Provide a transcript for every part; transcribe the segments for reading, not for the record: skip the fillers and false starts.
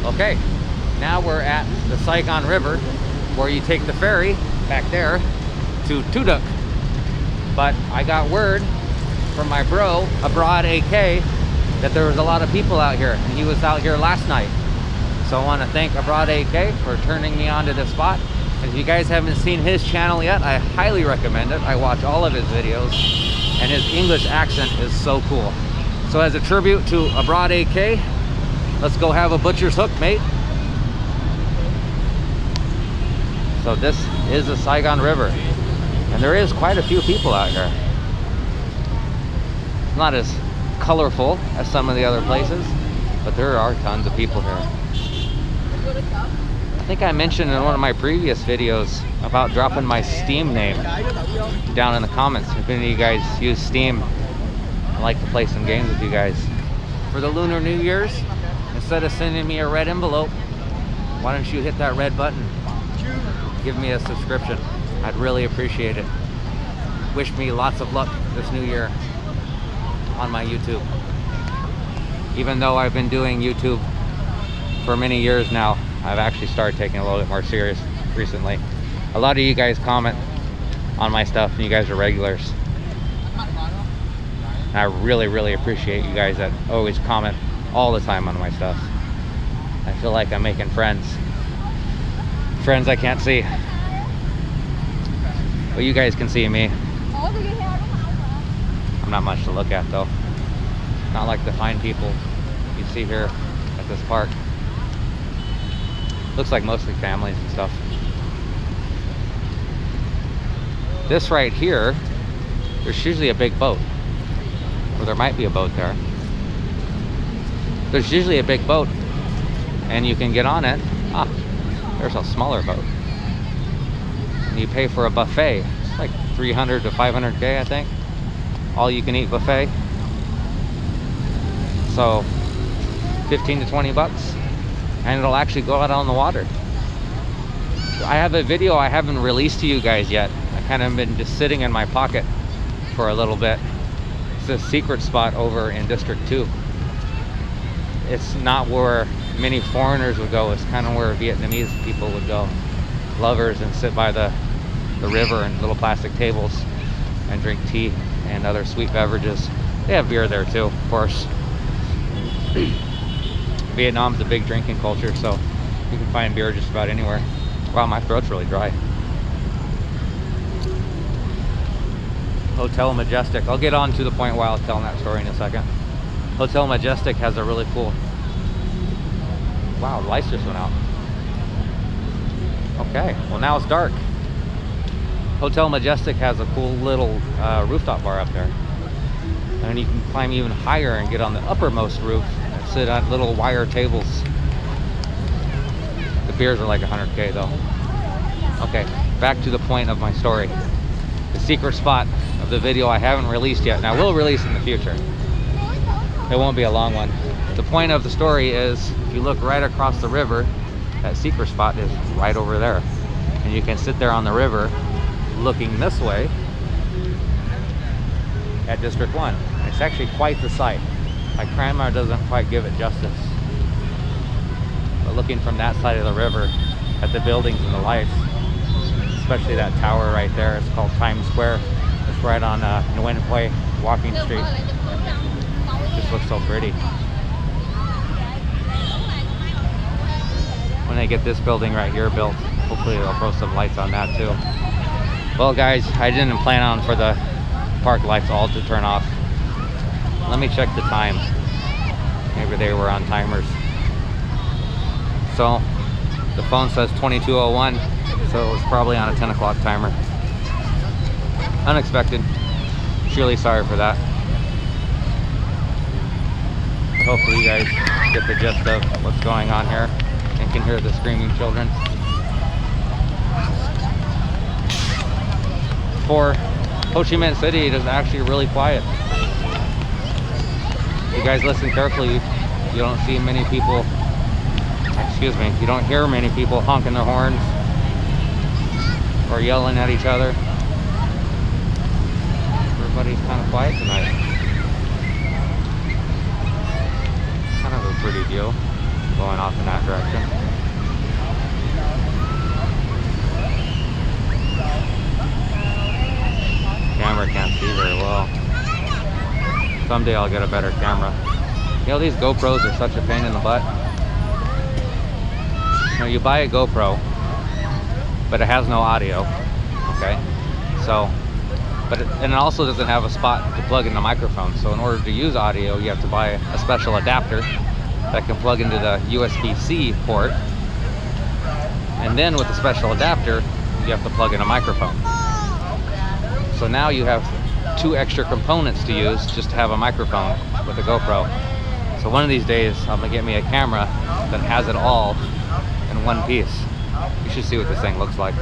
Okay, now we're at the Saigon River, where you take the ferry back there to Tuduk. But I got word from my bro, Abroad AK, that there was a lot of people out here, and he was out here last night. So I want to thank Abroad AK for turning me on to this spot. And if you guys haven't seen his channel yet, I highly recommend it. I watch all of his videos, and his English accent is so cool. So as a tribute to Abroad AK, let's go have a butcher's hook, mate. So this is the Saigon River, and there is quite a few people out here. It's not as colorful as some of the other places, but there are tons of people here. I think I mentioned in one of my previous videos about dropping my Steam name down in the comments. If any of you guys use Steam, I'd like to play some games with you guys. For the Lunar New Year's, instead of sending me a red envelope, why don't you hit that red button? Give me a subscription. I'd really appreciate it. Wish me lots of luck this new year on my YouTube. Even though I've been doing YouTube for many years now, I've actually started taking it a little bit more serious recently. A lot of you guys comment on my stuff, and you guys are regulars. And I really appreciate you guys that always comment all the time on my stuff. I feel like I'm making friends. Friends I can't see. But you guys can see me. I'm not much to look at though. Not like the fine people you see here at this park. Looks like mostly families and stuff. This right here, there's usually a big boat. Or there might be a boat there. There's usually a big boat, and you can get on it. Ah, there's a smaller boat. And you pay for a buffet. It's like 300 to 500K, I think. All you can eat buffet. So 15 to 20 bucks. And it'll actually go out on the water. I have a video I haven't released to you guys yet. I kind of been just sitting in my pocket for a little bit. It's a secret spot over in District 2. It's not where many foreigners would go. It's kind of where Vietnamese people would go. Lovers, and sit by the river and little plastic tables and drink tea and other sweet beverages. They have beer there too, of course. Vietnam's a big drinking culture, so you can find beer just about anywhere. Wow, my throat's really dry. Hotel Majestic. I'll get on to the point while I was telling that story in a second. Hotel Majestic has a really cool... Wow, the lights just went out. Okay, well now it's dark. Hotel Majestic has a cool little rooftop bar up there. And you can climb even higher and get on the uppermost roof and sit at little wire tables. The beers are like 100K though. Okay, back to the point of my story. The secret spot of the video I haven't released yet. Now, we'll release in the future. It won't be a long one. The point of the story is, if you look right across the river, that secret spot is right over there. And you can sit there on the river looking this way at District 1. It's actually quite the sight. My camera doesn't quite give it justice. But looking from that side of the river at the buildings and the lights, especially that tower right there, it's called Times Square. It's right on Nguyen Hue Walking Street. It just looks so pretty. When they get this building right here built, hopefully they'll throw some lights on that too. Well guys, I didn't plan on for the park lights all to turn off. Let me check the time. Maybe they were on timers. So the phone says 22:01, so it was probably on a 10 o'clock timer. Unexpected. Truly sorry for that. Hopefully you guys get the gist of what's going on here and can hear the screaming children. For Ho Chi Minh City, it is actually really quiet. If you guys listen carefully, you don't see many people, excuse me, you don't hear many people honking their horns or yelling at each other. Everybody's kind of quiet tonight. Kind of a pretty deal. going off in that direction. Camera can't see very well. Someday I'll get a better camera. You know, these GoPros are such a pain in the butt. You know, you buy a GoPro, but it has no audio, okay? So, and it also doesn't have a spot to plug in the microphone. So in order to use audio, you have to buy a special adapter that can plug into the USB-C port. And then with the special adapter, you have to plug in a microphone. So now you have 2 extra components to use just to have a microphone with a GoPro. So one of these days, I'm gonna get me a camera that has it all in one piece. You should see what this thing looks like.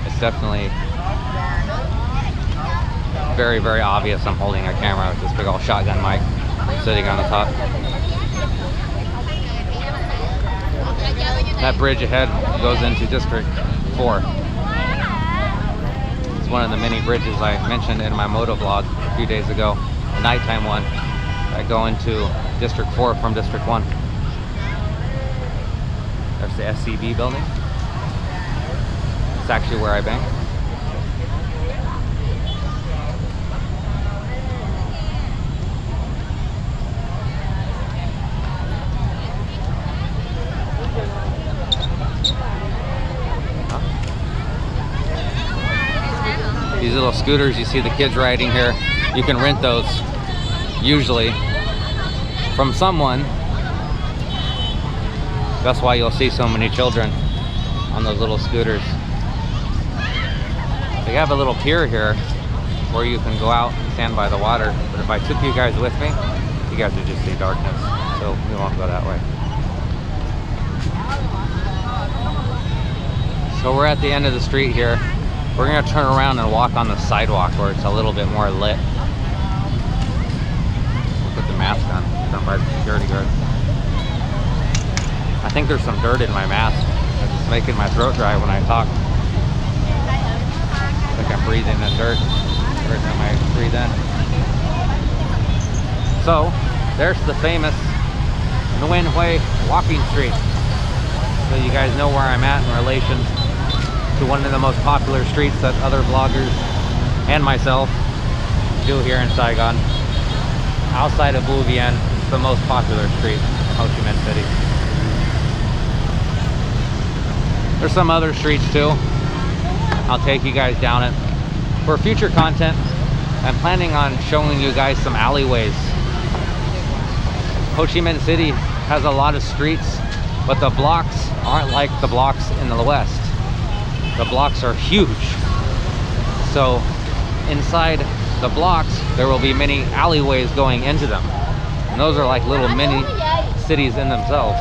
It's definitely very, very obvious I'm holding a camera with this big old shotgun mic sitting on the top. That bridge ahead goes into District 4. It's one of the many bridges I mentioned in my moto vlog a few days ago, a nighttime one, that go into District 4 from District 1. There's the SCB building. It's actually where I bank. These little scooters you see the kids riding here, you can rent those usually from someone. That's why you'll see so many children on those little scooters. They have a little pier here where you can go out and stand by the water, but if I took you guys with me, you guys would just see darkness, so we won't go that way. So we're at the end of the street here. We're gonna turn around and walk on the sidewalk where it's a little bit more lit. We'll put the mask on, done by the security guard. I think there's some dirt in my mask. It's making my throat dry when I talk. It's like I'm breathing in dirt every time I breathe in. So, there's the famous Nguyen Hue walking street. So you guys know where I'm at in relation to one of the most popular streets that other vloggers and myself do here in Saigon. Outside of Bưu Vien, it's the most popular street in Ho Chi Minh City. There's some other streets too. I'll take you guys down it. For future content, I'm planning on showing you guys some alleyways. Ho Chi Minh City has a lot of streets, but the blocks aren't like the blocks in the West. The blocks are huge. So inside the blocks, there will be many alleyways going into them. And those are like little mini cities in themselves.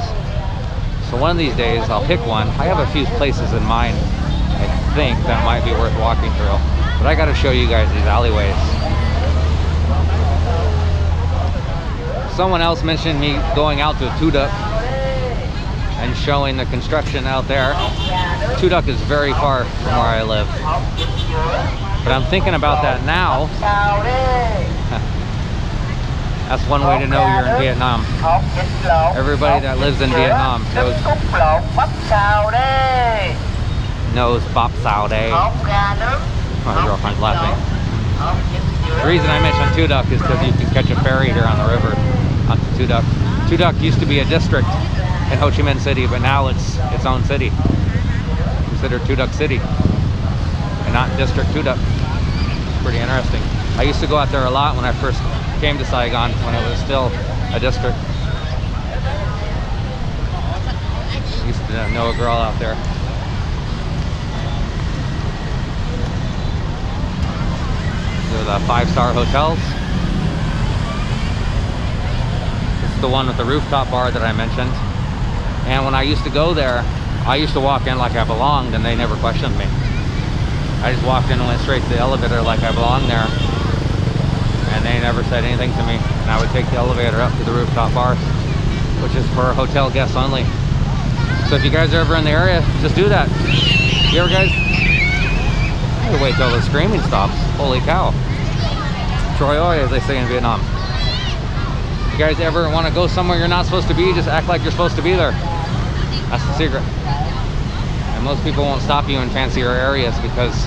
So one of these days, I'll pick one. I have a few places in mind, I think, that might be worth walking through. But I gotta show you guys these alleyways. Someone else mentioned me going out to Thu Duc and showing the construction out there. Thu Duc is very far from where I live. But I'm thinking about that now. That's one way to know you're in Vietnam. Everybody that lives in Vietnam knows Bop Sao Day. My girlfriend's laughing. The reason I mentioned Thu Duc is because you can catch a ferry here on the river up to Thu Duc. Thu Duc used to be a district in Ho Chi Minh City, but now it's its own city. Considered Thu Duc City and not District Thu Duc. Pretty interesting. I used to go out there a lot when I first came to Saigon, when it was still a district. Used to know a girl out there. These are the 5-star hotels. This is the one with the rooftop bar that I mentioned. And when I used to go there, I used to walk in like I belonged, and they never questioned me. I just walked in and went straight to the elevator like I belonged there. And they never said anything to me. And I would take the elevator up to the rooftop bar, which is for hotel guests only. So if you guys are ever in the area, just do that. You ever guys? I have to wait till the screaming stops. Holy cow. Troy oi, as they say in Vietnam. You guys ever want to go somewhere you're not supposed to be, just act like you're supposed to be there. That's the secret. And most people won't stop you in fancier areas because,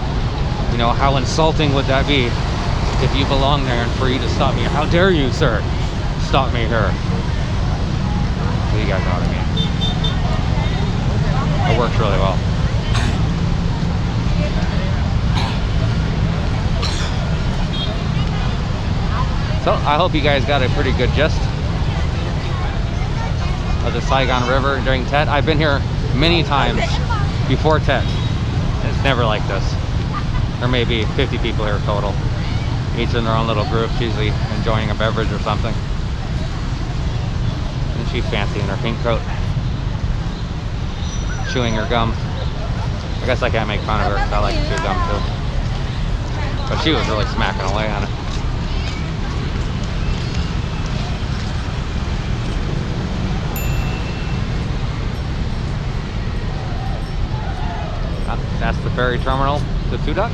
you know, how insulting would that be if you belong there and for you to stop me? How dare you, sir, stop me here? So you guys know what I mean. It works really well. So I hope you guys got a pretty good gist of the Saigon River during Tet. I've been here many times before Tet. It's never like this. There may be 50 people here total, each in their own little groups, usually enjoying a beverage or something. And she's fancy in her pink coat, chewing her gum. I guess I can't make fun of her because I like to chew gum too. But she was really smacking away on it. That's the ferry terminal to Tudak.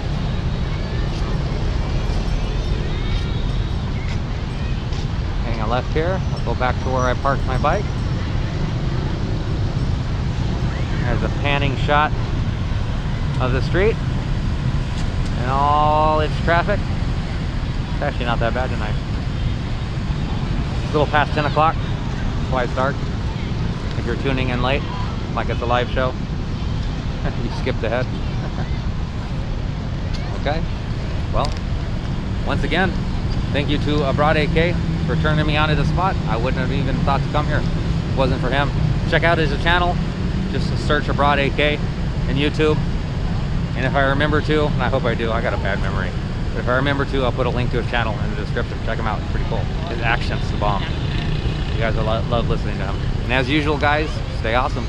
Hang a left here. I'll go back to where I parked my bike. There's a panning shot of the street and all its traffic. It's actually not that bad tonight. It's a little past 10 o'clock. That's why it's dark. If you're tuning in late, like it's a live show, you skipped ahead. Okay, well, once again, thank you to Abroad AK for turning me on to the spot. I wouldn't have even thought to come here if it wasn't for him. Check out his channel, just search Abroad AK in YouTube. And if I remember to, and I hope I do, I got a bad memory, but if I remember to, I'll put a link to his channel in the description. Check him out, it's pretty cool. His accent's the bomb. You guys will love listening to him. And as usual, guys, stay awesome.